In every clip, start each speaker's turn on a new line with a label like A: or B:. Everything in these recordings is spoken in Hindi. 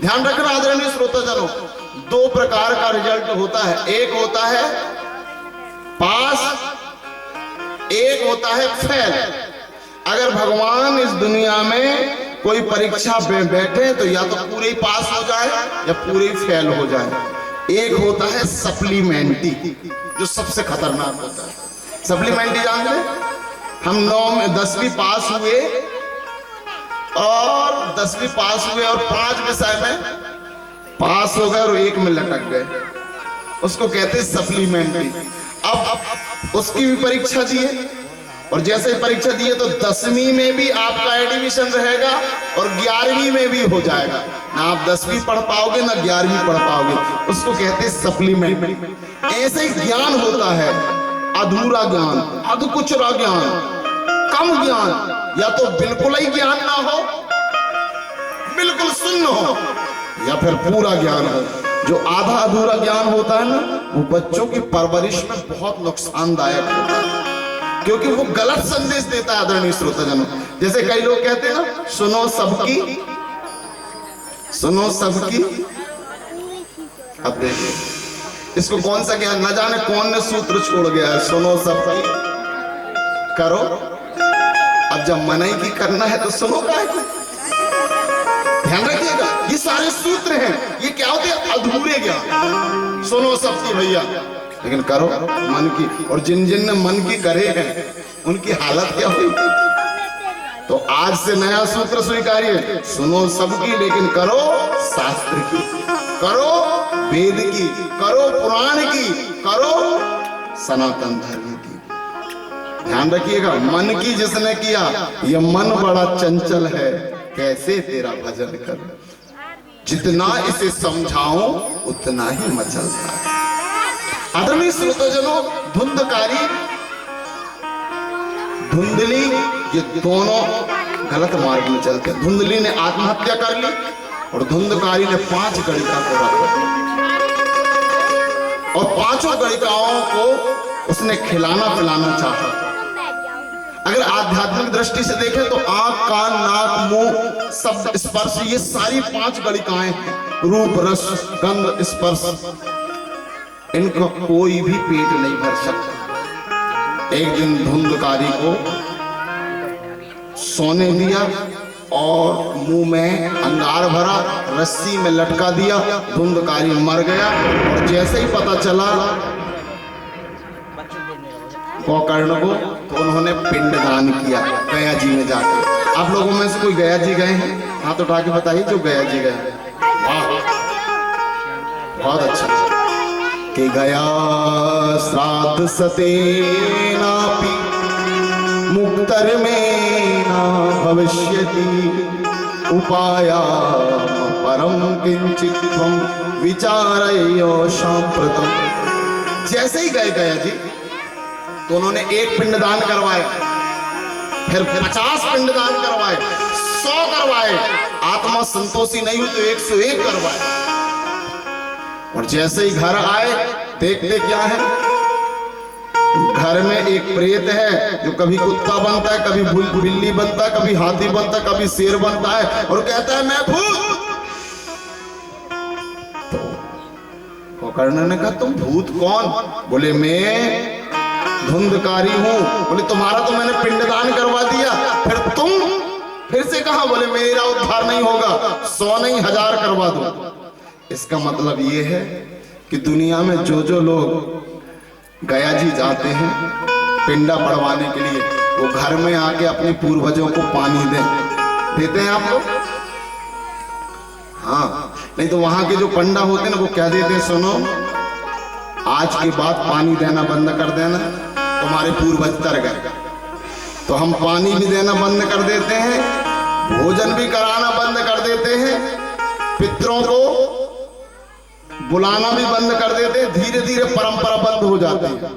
A: ध्यान रखना आदरणीय श्रोताजनों, दो प्रकार का रिजल्ट होता है। एक होता है पास, एक होता है फेल। अगर भगवान इस दुनिया में कोई परीक्षा में बैठे तो या तो पूरे ही पास हो जाए या पूरे ही फेल हो जाए। एक होता है सप्लीमेंट्री, जो सबसे खतरनाक होता है। सप्लीमेंट्री जानते हैं? हम 9 में 10वीं पास हुए और 10वीं पास हुए और 5 विषय में पास हो गए और 1 में लटक गए, उसको कहते हैं सप्लीमेंट्री। अब उसकी भी परीक्षा दिए और जैसे ही परीक्षा दिए तो 10वीं में भी आपका एडमिशन रहेगा और 11वीं में भी हो जाएगा। ना आप 10वीं पढ़ पाओगे ना 11वीं पढ़ पाओगे, उसको कहते हैं सप्लीमेंट्री। ऐसे ही ज्ञान होता है, अधूरा ज्ञान, अधकुचरा ज्ञान, कम ज्ञान, या तो बिल्कुल ही ज्ञान ना हो, बिल्कुल शून्य हो, या फिर पूरा ज्ञान हो। जो आधा अधूरा ज्ञान होता है ना, वो बच्चों की परवरिश में बहुत नुकसानदायक होता है, क्योंकि वो गलत संदेश देता है आदरणीय श्रोताजनों। जैसे कई लोग कहते हैं ना, सुनो सबकी, सुनो सबकी। अब देखिए इसको कौन सा ज्ञान, न जाने कौन ने सूत्र छोड़ गया है, सुनो सबकी करो। अब जब मनाई की करना है तो सुनो क्या है? ध्यान रखिएगा, ये सारे सूत्र हैं, ये क्या होते हैं? अधूरे ज्ञान। सुनो सबकी भैया, लेकिन करो मन की। और जिन जिन ने मन की करे हैं उनकी हालत क्या हुई? तो आज से नया सूत्र स्वीकारिए, सुनो सबकी लेकिन करो शास्त्र की, करो वेद की, करो पुराण की, करो सनातन धर्म की। ध्यान रखिएगा, मन की जिसने किया, यह मन बड़ा चंचल है, कैसे तेरा भजन कर। जितना इसे समझाओ उतना ही मचलता है। आदरणीय श्रोताजनों, धुंधकारी धुंधली, ये दोनों गलत मार्ग में चलते हैं। धुंधली ने आत्महत्या कर ली और धुंधकारी ने 5 गणिका को रखा और 5 गणिकाओं को उसने खिलाना पिलाना चाहा। अगर आध्यात्मिक दृष्टि से देखें तो आंख, कान, नाक, मुंह, शब्द, स्पर्श, ये सारी 5 गणिकाएं हैं। रूप, रस, गंध, स्पर्श, इनका कोई भी पेट नहीं भर सकता। एक दिन धुंधकारी को सोने दिया और मुंह में अंगार भरा, रस्सी में लटका दिया, धुंधकारी मर गया। और जैसे ही पता चला गोकर्ण को, तो उन्होंने पिंडदान किया गया जी में जाकर। आप लोगों में से कोई गया जी गए हैं? हाथ उठा के बताइए जो गया जी गए। वाह, बहुत अच्छा। कि गया श्राद्ध सतेनापि मुक्तर में ना भविष्यति उपाया परम किंचित त्वं विचारयो सांप्रतम। जैसे ही गए गया जी तो उन्होंने 1 पिंडदान करवाया, फिर 50 पिंडदान करवाए, 100 करवाए। आत्मा संतोषी नहीं हुई तो 101 करवाए। और जैसे ही घर आए, देखते क्या है? घर में एक प्रेत है जो कभी कुत्ता बनता है, कभी बिल्ली बनता है, कभी हाथी बनता है, कभी शेर बनता है और कहता है मैं भूत। तो गोकर्ण ने कहा तुम भूत कौन? बोले मैं धुंधकारी हूं। बोले तुम्हारा तो मैंने पिंडदान करवा दिया, फिर तुम फिर से कहा? बोले मेरा उद्धार नहीं होगा, 100 नहीं 1000 करवा दो। इसका मतलब ये है कि दुनिया में जो जो लोग गया जी जाते हैं पिंडा पड़वाने के लिए, वो घर में आके अपने पूर्वजों को पानी देते हैं आप लोग? हाँ, नहीं तो वहां के जो पंडा होते हैं ना, वो क्या देते हैं? सुनो, आज के बाद पानी देना बंद कर देना, तुम्हारे पूर्वज तर गए। तो हम पानी भी देना बंद कर देते हैं, भोजन भी कराना बंद कर देते हैं, पितरों को बुलाना भी बंद कर देते हैं। धीरे धीरे परंपरा बंद हो जाती है।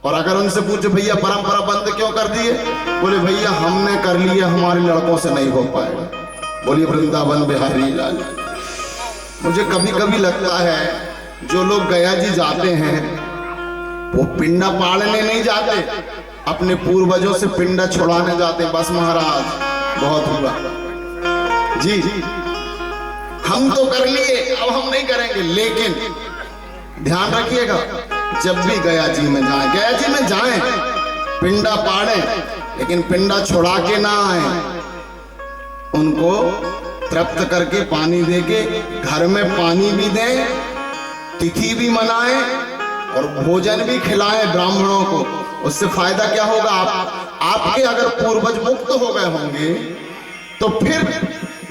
A: और अगर उनसे पूछो भैया परंपरा बंद क्यों कर दिए? बोले भैया हमने कर लिया, हमारे लड़कों से नहीं हो पाएगा। बोलिए वृंदावन बिहारी लाल। मुझे कभी कभी लगता है जो लोग गया जी जाते हैं वो पिंडा पाड़ने नहीं जाते, अपने पूर्वजों से पिंडा छुड़ाने जाते। बस महाराज बहुत हुआ जी। हम तो कर लिए, अब हम नहीं करेंगे। लेकिन ध्यान रखिएगा, जब भी गया जी में जाएं, गया जी में जाएं, पिंडा पाड़ें, लेकिन पिंडा छुड़ा के ना आए। उनको तृप्त करके पानी देके घर में पानी भी दें, तिथि भी मनाएं और भोजन भी खिलाएं ब्राह्मणों को। उससे फायदा क्या होगा? आपके अगर पूर्वज मुक्त हो गए होंगे तो फिर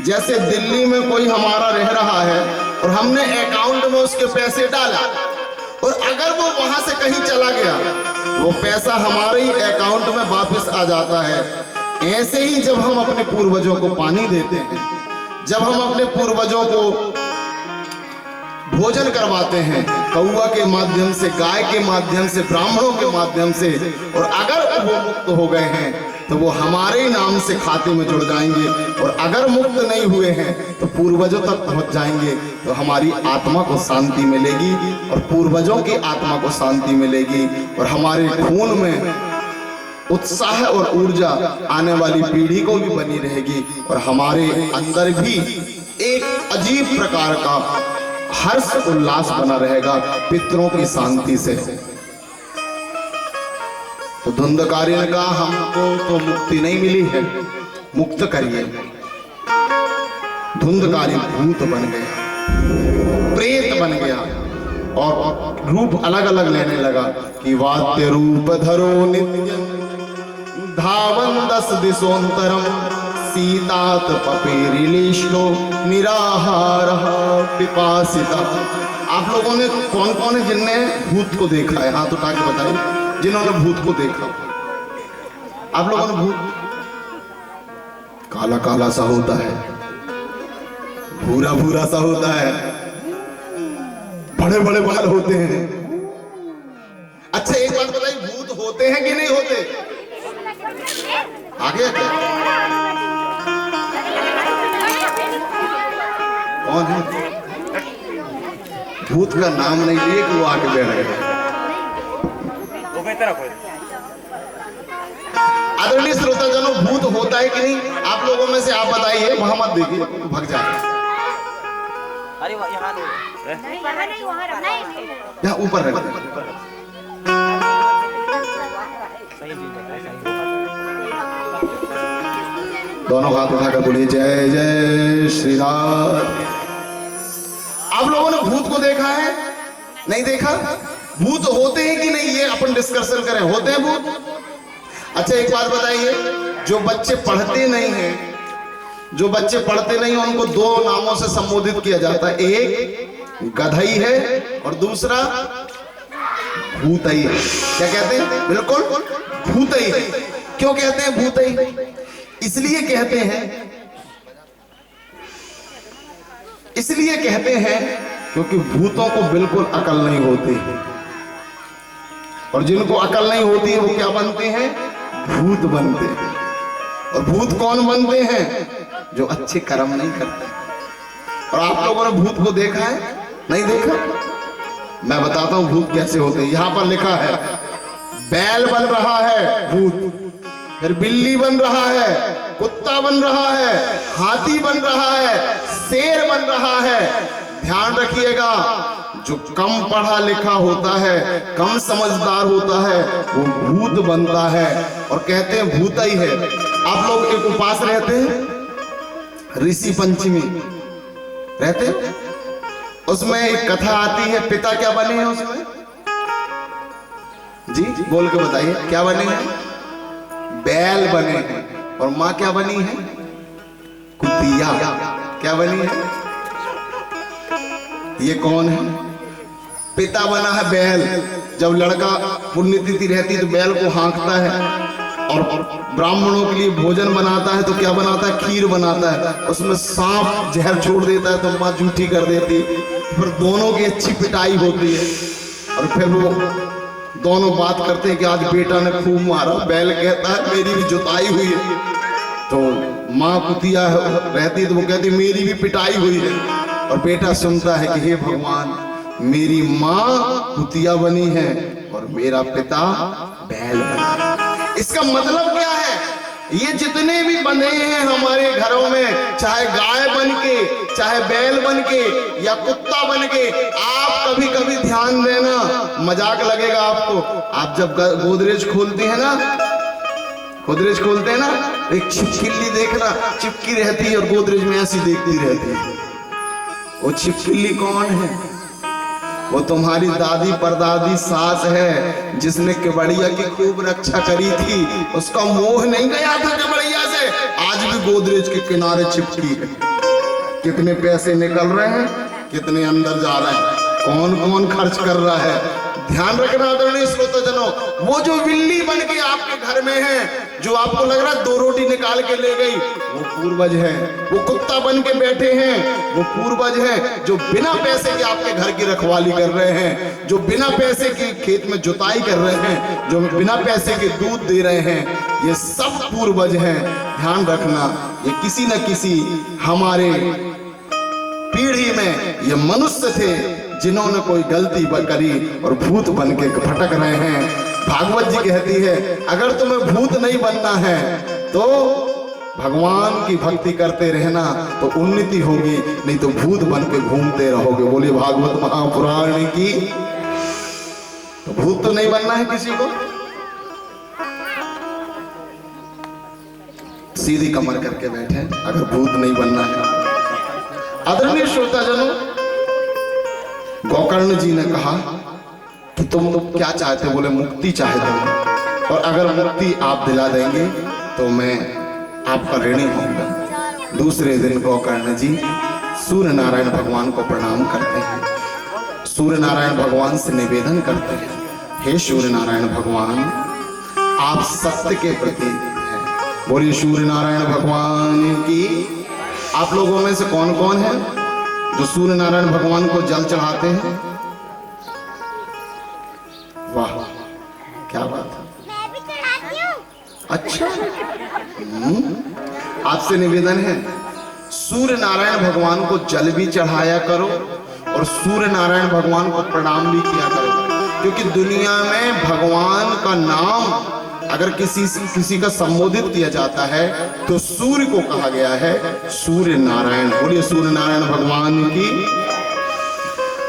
A: जैसे दिल्ली में कोई हमारा रह रहा है और हमने अकाउंट में उसके पैसे डाला और अगर वो वहां से कहीं चला गया, वो पैसा हमारे ही अकाउंट में वापस आ जाता है। ऐसे ही जब हम अपने पूर्वजों को पानी देते हैं, जब हम अपने पूर्वजों को भोजन करवाते हैं कौवा के माध्यम से, गाय के माध्यम से, ब्राह्मणों के माध्यम से, और अगर वो मुक्त हो गए हैं तो वो हमारे नाम से खाते में जुड़ जाएंगे, और अगर मुक्त नहीं हुए हैं तो पूर्वजों तक पहुंच जाएंगे, तो हमारी आत्मा को शांति मिलेगी और पूर्वजों की आत्मा को शांति मिलेगी, और हमारे खून में उत्साह और ऊर्जा आने वाली पीढ़ी को भी बनी रहेगी, और हमारे अंदर भी एक अजीब प्रकार का हर्ष उल्लास बना रहेगा पितरों की शांति से। तो धुंधकारी ने कहा, हमको तो मुक्ति नहीं मिली है, मुक्त करिए। धुंधकारी भूत बन गया, प्रेत बन गया और रूप अलग अलग लेने लगा कि वाद्य रूप धरो नित्यं धावन 10 दिशोंतरम सीतात पपेरिलिष्टो निराहारः पिपासिता। आप लोगों ने कौन कौन है जिनने भूत को देखा है? हाथ उठा के बताइए जिन्होंने भूत को देखा। आप लोगों ने भूत, काला काला सा होता है, भूरा भूरा सा होता है, बड़े बड़े बाल होते हैं। अच्छा एक बात बताइए, भूत होते हैं कि नहीं होते? आगे क्या कौन है? भूत का नाम नहीं लिए कि वो आके बैठ गए। आदरणीय श्रोताजनों, भूत होता है कि नहीं? आप लोगों में से आप बताइए, वहां मत देखिए, भाग जाए।
B: अरे यहाँ नहीं,
A: यहाँ ऊपर रख। दोनों हाथ उठाकर बोलिए जय जय श्री राम। आप लोगों ने भूत को देखा है? नहीं देखा? भूत होते हैं कि नहीं, ये अपन डिस्कशन करें। होते हैं भूत? अच्छा एक बात बताइए, जो बच्चे पढ़ते नहीं हैं, जो बच्चे पढ़ते नहीं हैं, उनको 2 नामों से संबोधित किया जाता है। एक गधई है और दूसरा भूतई है। क्या कहते हैं? बिल्कुल भूतई है। क्यों कहते हैं भूतई? इसलिए कहते हैं क्योंकि भूतों को बिल्कुल अकल नहीं होती, और जिनको अकल नहीं होती है वो क्या बनते हैं? भूत बनते हैं। और भूत कौन बनते हैं? जो अच्छे कर्म नहीं करते। और आप लोगों ने भूत को देखा है? नहीं देखा? मैं बताता हूं भूत कैसे होते हैं। यहां पर लिखा है, बैल बन रहा है भूत, फिर बिल्ली बन रहा है, कुत्ता बन रहा है, हाथी बन रहा है, शेर बन रहा है। ध्यान रखिएगा, जो कम पढ़ा लिखा होता है, कम समझदार होता है, वो भूत बनता है और कहते हैं भूतई है। आप लोग एक उपास रहते हैं, ऋषि पंचमी रहते हैं, उसमें एक कथा आती है, पिता क्या बने हैं उसमें? जी बोल के बताइए, क्या बने हैं? बैल बने हैं। और माँ क्या बनी है? कुतिया। क्या बनी है? ये कौन है? पिता बना है बैल। जब लड़का पुण्यतिथि रहती तो बैल को हाँकता है और ब्राह्मणों के लिए भोजन बनाता है, तो क्या बनाता है? खीर बनाता है। उसमें सांप जहर छोड़ देता है तो माँ झूठी कर देती, फिर दोनों की अच्छी पिटाई होती है, और फिर वो दोनों बात करते हैं कि आज बेटा ने खूब मारा। बैल कहता है मेरी भी जुताई हुई है। तो माँ कुतिया रहती तो वो कहती मेरी भी पिटाई हुई है। और बेटा सुनता है कि हे भगवान, मेरी माँ कुतिया बनी है और मेरा पिता बैल बना है। इसका मतलब क्या है? ये जितने भी बंधे हैं हमारे घरों में, चाहे गाय बन के, चाहे बैल बन के या कुत्ता बन के, आप कभी कभी ध्यान देना, मजाक लगेगा आपको, आप जब गोदरेज खोलते हैं ना, गोदरेज खोलते हैं ना, एक छिपकली देखना, चिपकी रहती है और गोदरेज में ऐसी देखती रहती है। वो छिपकली कौन है? वो तुम्हारी दादी परदादी सास है, जिसने केवड़िया की खूब रक्षा करी थी। उसका मोह नहीं गया था केवड़िया से, आज भी गोदरेज के किनारे चिपकी है। कितने पैसे निकल रहे हैं, कितने अंदर जा रहे हैं, कौन कौन खर्च कर रहा है। ध्यान रखना आदरणीय श्रोताजनों, वो जो बिल्ली बन के आपके घर में है, जो आपको लग रहा है 2 रोटी निकाल के ले गई, वो पूर्वज है। वो कुत्ता बन के बैठे हैं, वो पूर्वज है। जो बिना पैसे के आपके घर की रखवाली कर रहे हैं, जो बिना पैसे के खेत में जुताई कर रहे हैं, जो बिना पैसे के दूध दे रहे हैं, ये सब पूर्वज हैं। ध्यान रखना, ये किसी न किसी हमारे पीढ़ी में ये मनुष्य थे जिन्होंने कोई गलती करी और भूत बन के भटक रहे हैं। भागवत जी कहती है, अगर तुम्हें भूत नहीं बनना है तो भगवान की भक्ति करते रहना, तो उन्नति होगी, नहीं तो भूत बन के घूमते रहोगे। बोलिए भागवत महापुराण की। तो भूत तो नहीं बनना है किसी को, सीधी कमर करके बैठे अगर भूत नहीं बनना है। आदरणीय श्रोताजनों, गोकर्ण जी ने कहा कि तुम क्या चाहते? बोले मुक्ति चाहते हो, और अगर मुक्ति आप दिला देंगे तो मैं आपका ऋणी होऊंगा। दूसरे दिन गोकर्ण जी सूर्य नारायण भगवान को प्रणाम करते हैं। सूर्य नारायण भगवान से निवेदन करते हैं, हे सूर्य नारायण भगवान, आप सत्य के प्रतीक हैं। बोलिए सूर्य नारायण भगवान की। आप लोगों में से कौन कौन है जो सूर्य नारायण भगवान को जल चढ़ाते हैं? वाह, क्या बात है।
C: मैं भी चढ़ाती हूँ।
A: अच्छा, आपसे निवेदन है, सूर्य नारायण भगवान को जल भी चढ़ाया करो और सूर्य नारायण भगवान को प्रणाम भी किया करो, क्योंकि दुनिया में भगवान का नाम अगर किसी का संबोधित किया जाता है तो सूर्य को कहा गया है सूर्य नारायण। बोलिए सूर्य नारायण भगवान की।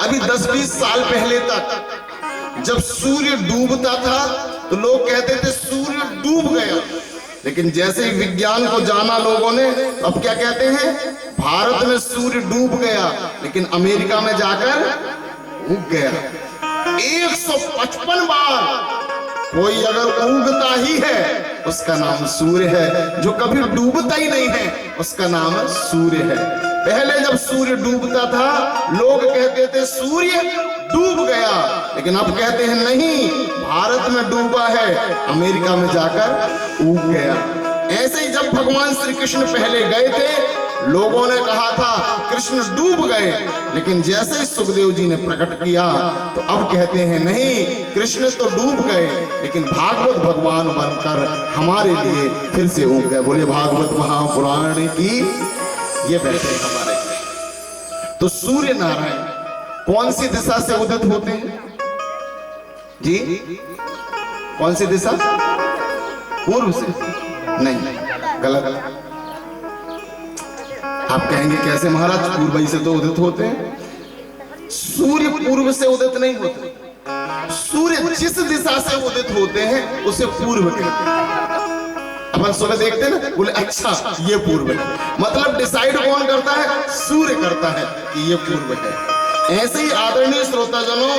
A: अभी 10-20 साल पहले तक जब सूर्य डूबता था तो लोग कहते थे सूर्य डूब गया, लेकिन जैसे ही विज्ञान को जाना लोगों ने, अब क्या कहते हैं? भारत में सूर्य डूब गया, लेकिन अमेरिका में जाकर उग गया। 155 बार कोई अगर उगता ही है उसका नाम सूर्य है, जो कभी डूबता ही नहीं है उसका नाम सूर्य है। पहले जब सूर्य डूबता था लोग कहते थे सूर्य डूब गया, लेकिन अब कहते हैं नहीं, भारत में डूबा है, अमेरिका में जाकर उग गया। ऐसे ही जब भगवान श्री कृष्ण पहले गए थे लोगों ने कहा था कृष्ण डूब गए, लेकिन जैसे ही सुखदेव जी ने प्रकट किया तो अब कहते हैं नहीं, कृष्ण तो डूब गए लेकिन भागवत भगवान बनकर हमारे लिए फिर से उग गए। बोले भागवत महापुराण की। ये बैठे हमारे। तो सूर्य नारायण कौन सी दिशा से उदित होते हैं जी? कौन सी दिशा? पूर्व से? नहीं, गलत। आप कहेंगे कैसे महाराज, पूर्व से तो उदित होते हैं। सूर्य पूर्व से उदित नहीं होते, सूर्य जिस दिशा से उदित होते हैं उसे पूर्व कहते हैं। अपन सुबह देखते हैं ना, बोले अच्छा ये पूर्व है, मतलब डिसाइड कौन करता है? सूर्य करता है कि ये पूर्व है। ऐसे ही आदरणीय श्रोताजनों,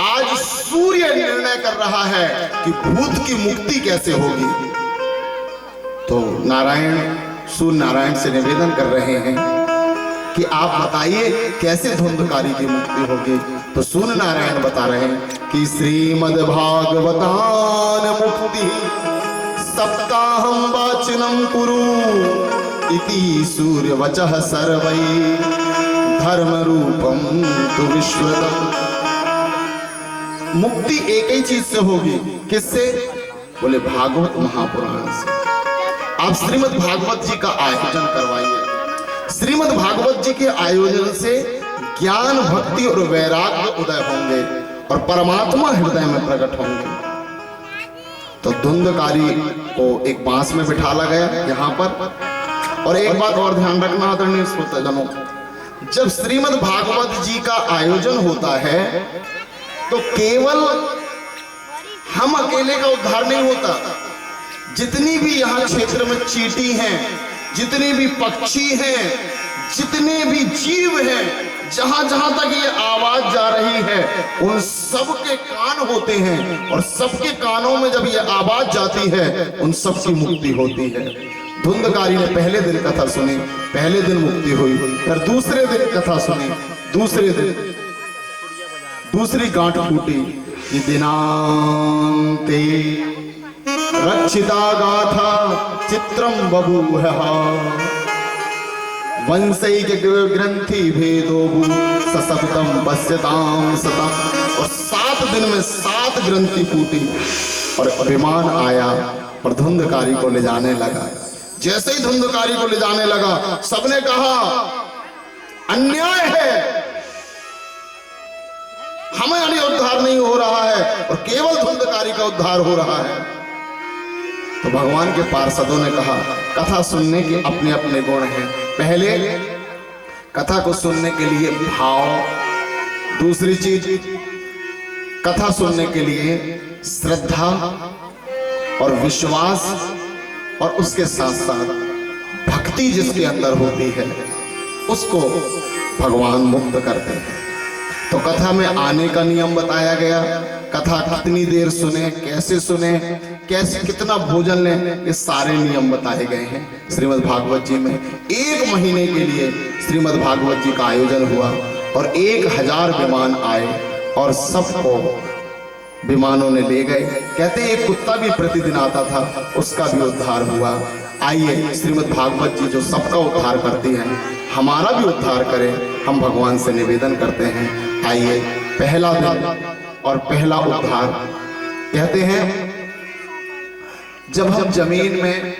A: आज सूर्य निर्णय कर रहा है कि भूत की मुक्ति कैसे होगी। तो नारायण, सूर्य नारायण से निवेदन कर रहे हैं कि आप बताइए कैसे धुंधकारी की मुक्ति होगी। तो सूर्य नारायण बता रहे हैं कि श्रीमद् भागवतान मुक्ति सप्ताहं वाचिनं कुरु इति सूर्य वचः सर्वै धर्म रूपम तु विश्वतम्। मुक्ति एक ही चीज से होगी, किससे? बोले भागवत महापुराण से। आप श्रीमद् भागवत जी का आयोजन करवाइए। श्रीमद् भागवत जी के आयोजन से ज्ञान, भक्ति और वैराग्य उदय होंगे और परमात्मा हृदय में प्रकट होंगे। तो धुंधकारी को एक बांस में बिठाला गया यहाँ पर। और एक बात और ध्यान रखना आदरणीय श्रोताजनों, जब श्रीमद् भागवत जी का आयोजन होता है तो केवल हम अकेले का उद्धार नहीं होता। जितनी भी यहाँ क्षेत्र में चींटी हैं, जितने भी पक्षी हैं, जितने भी जीव हैं, जहां जहां तक ये आवाज जा रही है उन सबके कान होते हैं, और सबके कानों में जब ये आवाज जाती है उन सबकी मुक्ति होती है। धुंधकारी ने पहले दिन कथा सुनी, पहले दिन मुक्ति हुई, फिर दूसरे दिन कथा सुनी, दूसरे दिन दूसरी गांठ फूटी कि दिनांते रक्षिता गाथा चित्रम बभूव वंशैक ग्रंथि भेदो ससप्तम पश्यताम सतम। और 7 दिन में 7 ग्रंथि फूटी और विमान आया और धुंधकारी को ले जाने लगा। जैसे ही धुंधकारी को ले जाने लगा, सबने कहा अन्याय है, हमें यानी उद्धार नहीं हो रहा है और केवल धुंधकारी का उद्धार हो रहा है। तो भगवान के पार्षदों ने कहा कथा सुनने के अपने अपने गुण हैं। पहले कथा को सुनने के लिए भाव, दूसरी चीज कथा सुनने के लिए श्रद्धा और विश्वास, और उसके साथ साथ भक्ति जिसके अंदर होती है उसको भगवान मुक्त करते हैं। तो कथा में आने का नियम बताया गया, कथा कितनी देर सुने, कैसे सुने, कैसे कितना भोजन लें, ये सारे नियम बताए गए हैं श्रीमद् भागवत जी में। 1 महीने के लिए श्रीमद् भागवत जी का आयोजन हुआ और 1000 विमान आए और सबको विमानों ने ले गए। कहते हैं एक कुत्ता भी प्रतिदिन आता था, उसका भी उद्धार हुआ। आइए श्रीमद् भागवत जी जो सबका उद्धार करती हैं, हमारा भी उद्धार करें, हम भगवान से निवेदन करते हैं। आइए पहला दिन और पहला उद्धार। कहते हैं जब हम जमीन में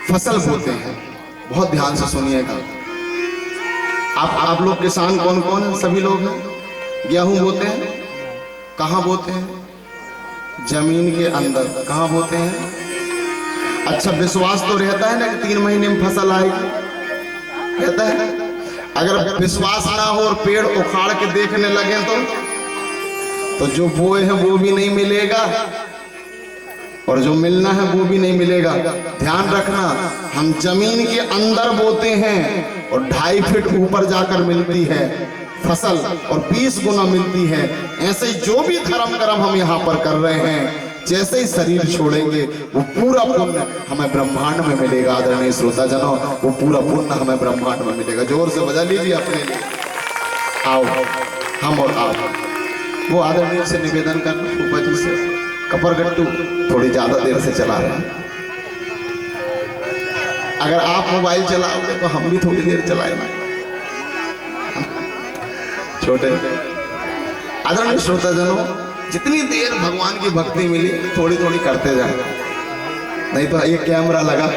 A: फसल बोते हैं, बहुत ध्यान से सुनिएगा, आप लोग किसान कौन कौन है? सभी लोग हैं। गेहूं बोते हैं, कहाँ बोते हैं? जमीन के अंदर। कहाँ बोते हैं? अच्छा, विश्वास तो रहता है ना कि 3 महीने में फसल आएगी, रहता है। अगर विश्वास ना हो और पेड़ उखाड़ के देखने लगे तो जो बोए हैं वो भी नहीं मिलेगा और जो मिलना है वो भी नहीं मिलेगा। ध्यान रखना, हम जमीन के अंदर बोते हैं और 2.5 फीट ऊपर जाकर मिलती है फसल और 20 गुना मिलती है। ऐसे ही जो भी धर्म कर्म हम यहाँ पर कर रहे हैं, जैसे ही शरीर छोड़ेंगे वो पूरा पुण्य हमें ब्रह्मांड में मिलेगा। आदरणीय श्रोता जनों, वो पूरा पुण्य हमें ब्रह्मांड में मिलेगा। जोर से बजा लीजिए अपने लिए। आओ हम और आप वो आदरणीय से निवेदन कर, फूफा जी से, कपरगट्टू थोड़ी ज्यादा देर से चला रहे हैं। अगर आप मोबाइल चलाओगे तो हम भी थोड़ी देर चलाएंगे। छोटे आदरणीय श्रोता जनों, जितनी देर भगवान की भक्ति मिली थोड़ी थोड़ी करते जाए, नहीं तो ये कैमरा लगा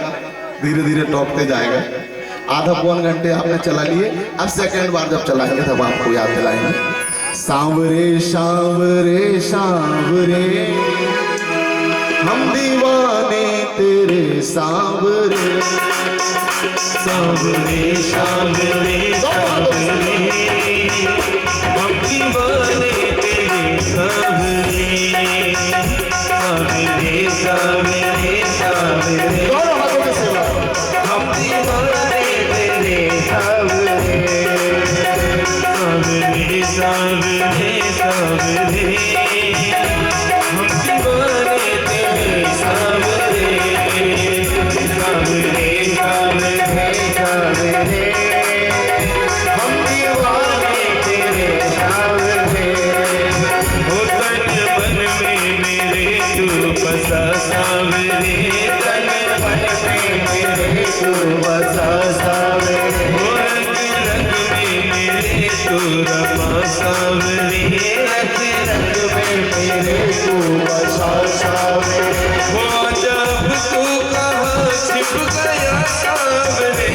A: धीरे धीरे टॉपते जाएगा। आधा पौन घंटे आपने चला लिए, अब सेकंड बार जब चलाएंगे तब आपको याद दिलाएंगे। सांवरे सांवरे सांवरे हम दीवाने तेरे सांवरे,
D: सांवरे सांवरे सांवरे हम दीवाने तेरे सांवरे, सांवरे सांवरे सांवरे हम दीवाने तेरे सांवरे, सांवरे सांवरे सांवरे हम दीवाने तेरे सांवरे, सांवरे सांवरे सांवरे हम दीवाने तेरे सांवरे। हो तन मन में मेरे तू बसा सांवरे, तन मन में मेरे तू बसा सांवरे। हो रंग रंग में मेरे तू रमा सांवरे, रंग रंग में मेरे तू बसा सांवरे। हो जब तू कहाँ छिप गया सांवरे,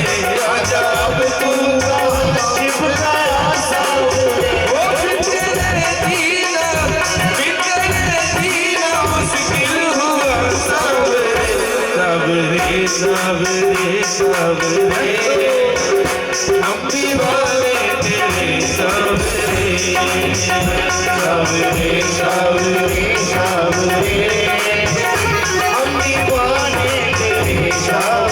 D: जब तू कहाँ छिप गया सांवरे। हो बिखरे दीना मुश्किल सावरे सावरे सावरे हम दीवाने तेरे सावरे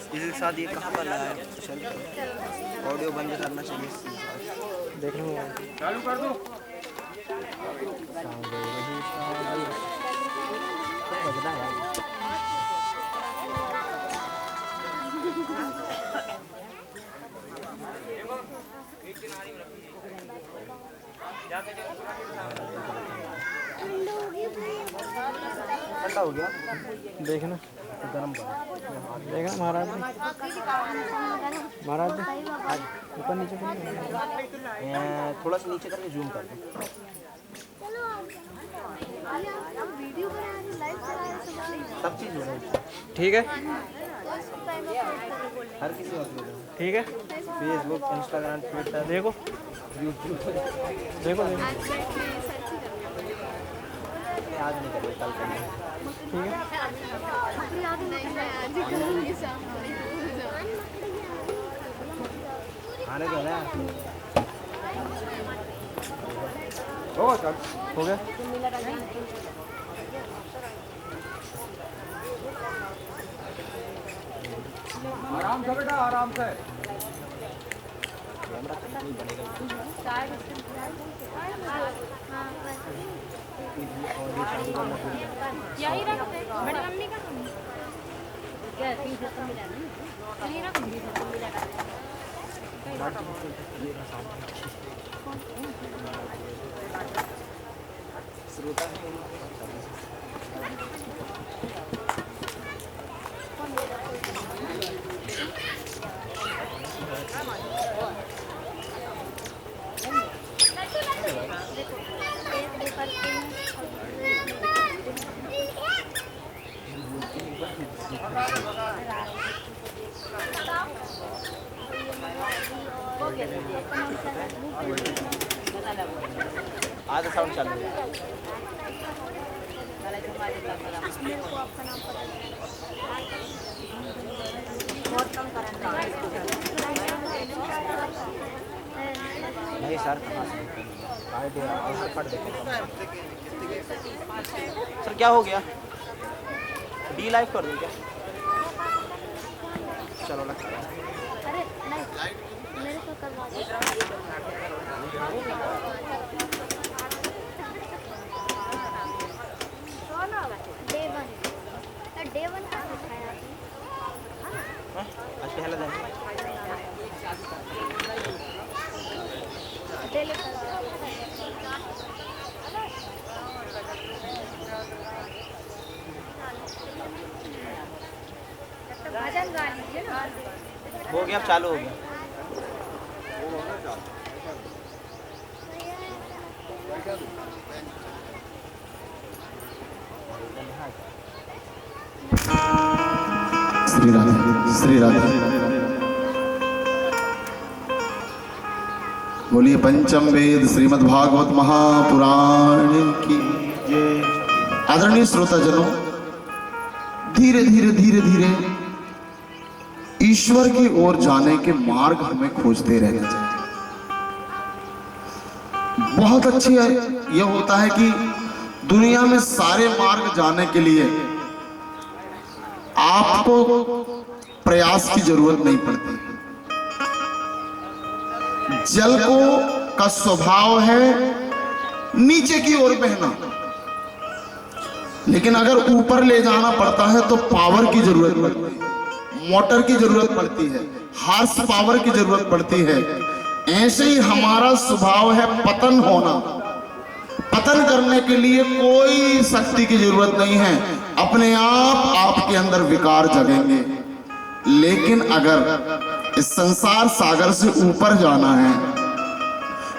B: इसके साथ ये कहाँ पर लगा है? ऑडियो बंद करना चाहिए।
E: देखना होगा। चालू कर दो।
B: ठंडा हो गया।
E: देखना
B: गरम कर।
E: देखना महाराज महाराज ऊपर नीचे
B: थोड़ा सा नीचे करके जूम कर दो। सब चीज़ हो रहा है।
E: ठीक है
B: हर किसी वक्त
E: ठीक है।
B: फेसबुक, इंस्टाग्राम, ट्विटर,
E: देखो
B: यूट्यूब।
E: देखो
B: आज नहीं कर कल करेंगे।
E: ठीक है।
B: आने दो ना।
E: हो गया।
F: आराम से बेटा आराम से।
C: यही रख दे बड़ी मम्मी का क्या 300 मिला ना यही रख दे 300 मिला
B: श्रोता है आधा साउंड चालू है। नहीं सर कहाँ से सर क्या हो गया? डी लाइव कर दो क्या? चलो लग
C: अरे नहीं मेरे को करवा दो डे 1 का सिखाया आपने भजन गा लीजिए ना।
B: हो गया, अब चालू हो गया।
A: श्री राधे, श्री राधे। बोलिए पंचम वेद श्रीमद् भागवत महापुराण की जय। आदरणीय श्रोताजनों, धीरे धीरे धीरे धीरे ईश्वर की ओर जाने के मार्ग हमें खोजते रहना चाहिए। बहुत अच्छी है यह होता है कि दुनिया में सारे मार्ग जाने के लिए आपको प्रयास की जरूरत नहीं पड़ती। जल का स्वभाव है नीचे की ओर बहना, लेकिन अगर ऊपर ले जाना पड़ता है तो पावर की जरूरत पड़ती है, मोटर की जरूरत पड़ती है, हार्स पावर की जरूरत पड़ती है। ऐसे ही हमारा स्वभाव है पतन होना। पतन करने के लिए कोई शक्ति की जरूरत नहीं है, अपने आप आपके अंदर विकार जगेंगे। लेकिन अगर इस संसार सागर से ऊपर जाना है,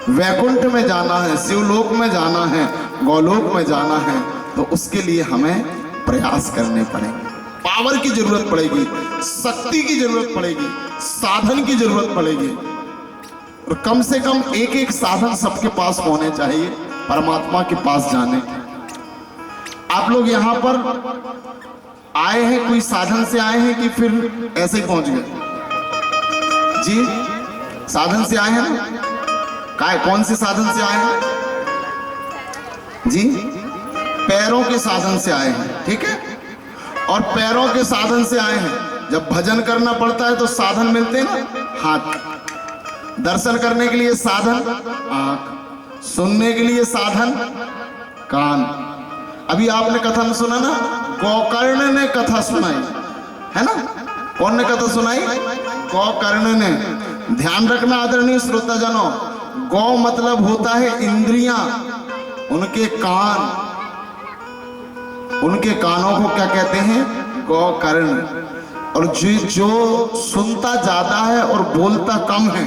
A: वैकुंठ में जाना है, शिवलोक में जाना है, गौलोक में जाना है, तो उसके लिए हमें प्रयास करने पड़ेंगे। पावर की जरूरत पड़ेगी, शक्ति की जरूरत पड़ेगी, साधन की जरूरत पड़ेगी। और कम से कम एक एक साधन सबके पास होने चाहिए परमात्मा के पास जाने के। आप लोग यहाँ पर आए हैं, कोई साधन से आए हैं कि फिर ऐसे ही पहुंच गए? जी, साधन से आए हैं ना? कौन से साधन से आए हैं जी? पैरों के साधन से आए हैं, ठीक है। और पैरों के साधन से आए हैं, जब भजन करना पड़ता है तो साधन मिलते हैं ना, हाथ। दर्शन करने के लिए साधन आंख, सुनने के लिए साधन कान। अभी आपने कथा में सुना ना, गोकर्ण ने कथा सुनाई है ना। कौन ने कथा सुनाई? गोकर्ण ने। ध्यान रखना आदरणीय श्रोताजनों, गौ मतलब होता है इंद्रियां, उनके कान। उनके कानों को क्या कहते हैं? गोकर्ण। और जो सुनता ज्यादा है और बोलता कम है,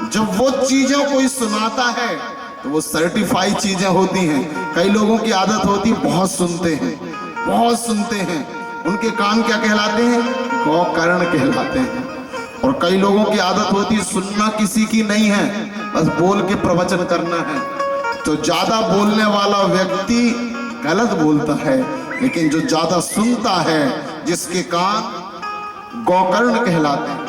A: जब वो चीजें कोई सुनाता है तो वो सर्टिफाइड चीजें होती हैं। कई लोगों की आदत होती है बहुत सुनते हैं, बहुत सुनते हैं, उनके कान क्या कहलाते हैं? गोकर्ण कहलाते हैं। और कई लोगों की आदत होती है सुनना किसी की नहीं है, बस बोल के प्रवचन करना है। तो ज्यादा बोलने वाला व्यक्ति गलत बोलता है, लेकिन जो ज्यादा सुनता है, जिसके कान गोकर्ण कहलाते हैं।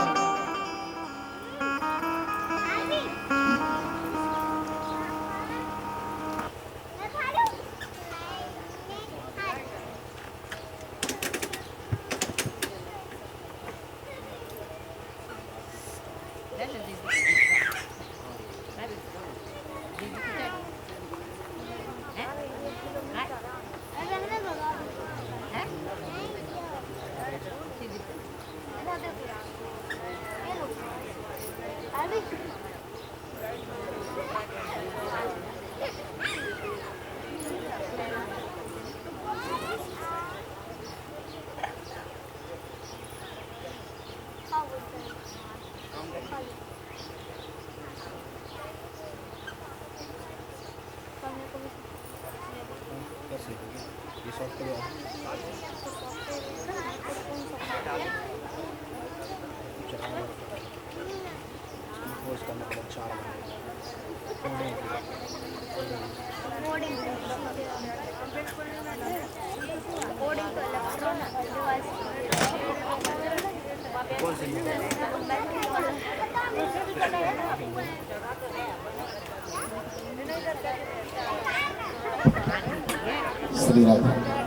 A: श्री राधे।